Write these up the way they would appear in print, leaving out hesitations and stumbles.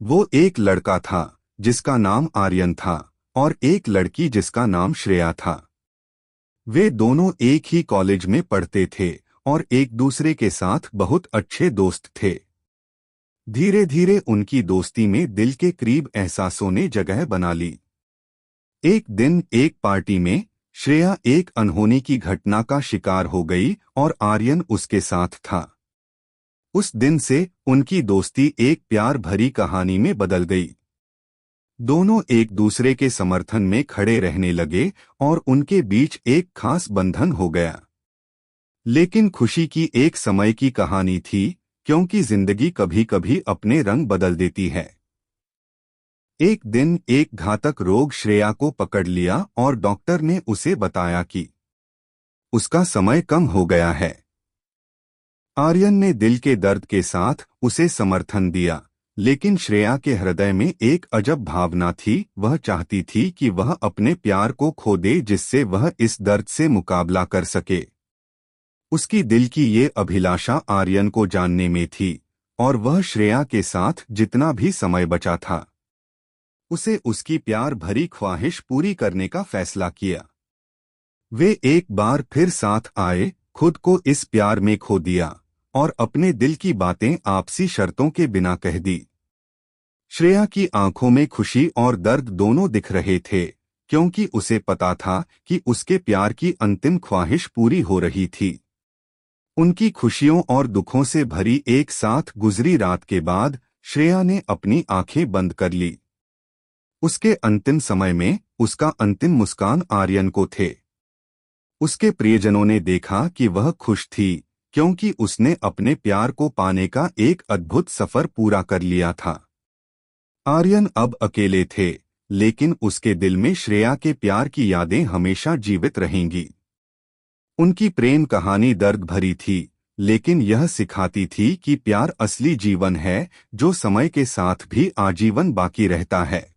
वो एक लड़का था जिसका नाम आर्यन था और एक लड़की जिसका नाम श्रेया था। वे दोनों एक ही कॉलेज में पढ़ते थे और एक दूसरे के साथ बहुत अच्छे दोस्त थे। धीरे धीरे उनकी दोस्ती में दिल के करीब एहसासों ने जगह बना ली। एक दिन एक पार्टी में श्रेया एक अनहोनी की घटना का शिकार हो गई और आर्यन उसके साथ था। उस दिन से उनकी दोस्ती एक प्यार भरी कहानी में बदल गई। दोनों एक दूसरे के समर्थन में खड़े रहने लगे और उनके बीच एक खास बंधन हो गया। लेकिन खुशी की एक समय की कहानी थी, क्योंकि जिंदगी कभी कभी अपने रंग बदल देती है। एक दिन एक घातक रोग श्रेया को पकड़ लिया और डॉक्टर ने उसे बताया कि उसका समय कम हो गया है। आर्यन ने दिल के दर्द के साथ उसे समर्थन दिया, लेकिन श्रेया के हृदय में एक अजब भावना थी। वह चाहती थी कि वह अपने प्यार को खो दे जिससे वह इस दर्द से मुकाबला कर सके। उसकी दिल की ये अभिलाषा आर्यन को जानने में थी और वह श्रेया के साथ जितना भी समय बचा था उसे उसकी प्यार भरी ख्वाहिश पूरी करने का फैसला किया। वे एक बार फिर साथ आए, खुद को इस प्यार में खो दिया और अपने दिल की बातें आपसी शर्तों के बिना कह दी। श्रेया की आंखों में खुशी और दर्द दोनों दिख रहे थे, क्योंकि उसे पता था कि उसके प्यार की अंतिम ख्वाहिश पूरी हो रही थी। उनकी खुशियों और दुखों से भरी एक साथ गुजरी रात के बाद श्रेया ने अपनी आंखें बंद कर ली। उसके अंतिम समय में उसका अंतिम मुस्कान आर्यन को थे। उसके प्रियजनों ने देखा कि वह खुश थी, क्योंकि उसने अपने प्यार को पाने का एक अद्भुत सफर पूरा कर लिया था। आर्यन अब अकेले थे, लेकिन उसके दिल में श्रेया के प्यार की यादें हमेशा जीवित रहेंगी। उनकी प्रेम कहानी दर्द भरी थी, लेकिन यह सिखाती थी कि प्यार असली जीवन है, जो समय के साथ भी आजीवन बाकी रहता है।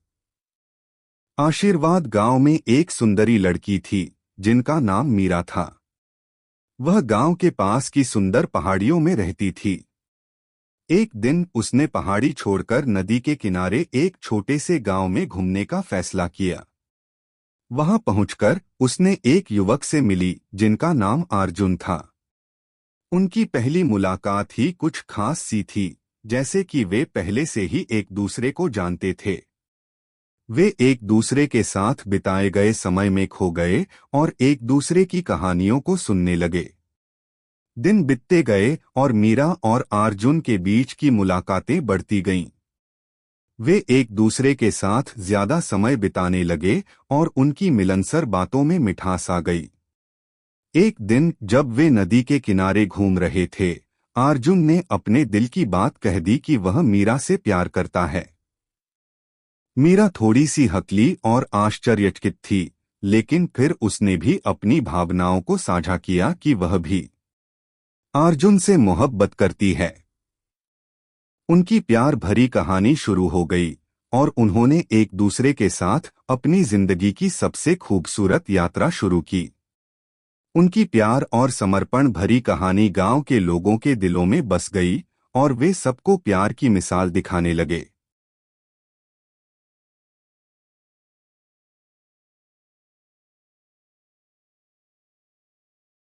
आशीर्वाद गांव में एक सुंदरी लड़की थी जिनका नाम मीरा था। वह गांव के पास की सुंदर पहाड़ियों में रहती थी। एक दिन उसने पहाड़ी छोड़कर नदी के किनारे एक छोटे से गांव में घूमने का फैसला किया। वहां पहुंचकर उसने एक युवक से मिली जिनका नाम अर्जुन था। उनकी पहली मुलाकात ही कुछ खास सी थी, जैसे कि वे पहले से ही एक दूसरे को जानते थे। वे एक दूसरे के साथ बिताए गए समय में खो गए और एक दूसरे की कहानियों को सुनने लगे। दिन बीतते गए और मीरा और अर्जुन के बीच की मुलाकातें बढ़ती गईं। वे एक दूसरे के साथ ज्यादा समय बिताने लगे और उनकी मिलनसार बातों में मिठास आ गई। एक दिन जब वे नदी के किनारे घूम रहे थे, अर्जुन ने अपने दिल की बात कह दी कि वह मीरा से प्यार करता है। मीरा थोड़ी सी हकली और आश्चर्यचकित थी, लेकिन फिर उसने भी अपनी भावनाओं को साझा किया कि वह भी अर्जुन से मोहब्बत करती है। उनकी प्यार भरी कहानी शुरू हो गई और उन्होंने एक दूसरे के साथ अपनी जिंदगी की सबसे खूबसूरत यात्रा शुरू की। उनकी प्यार और समर्पण भरी कहानी गांव के लोगों के दिलों में बस गई और वे सबको प्यार की मिसाल दिखाने लगे।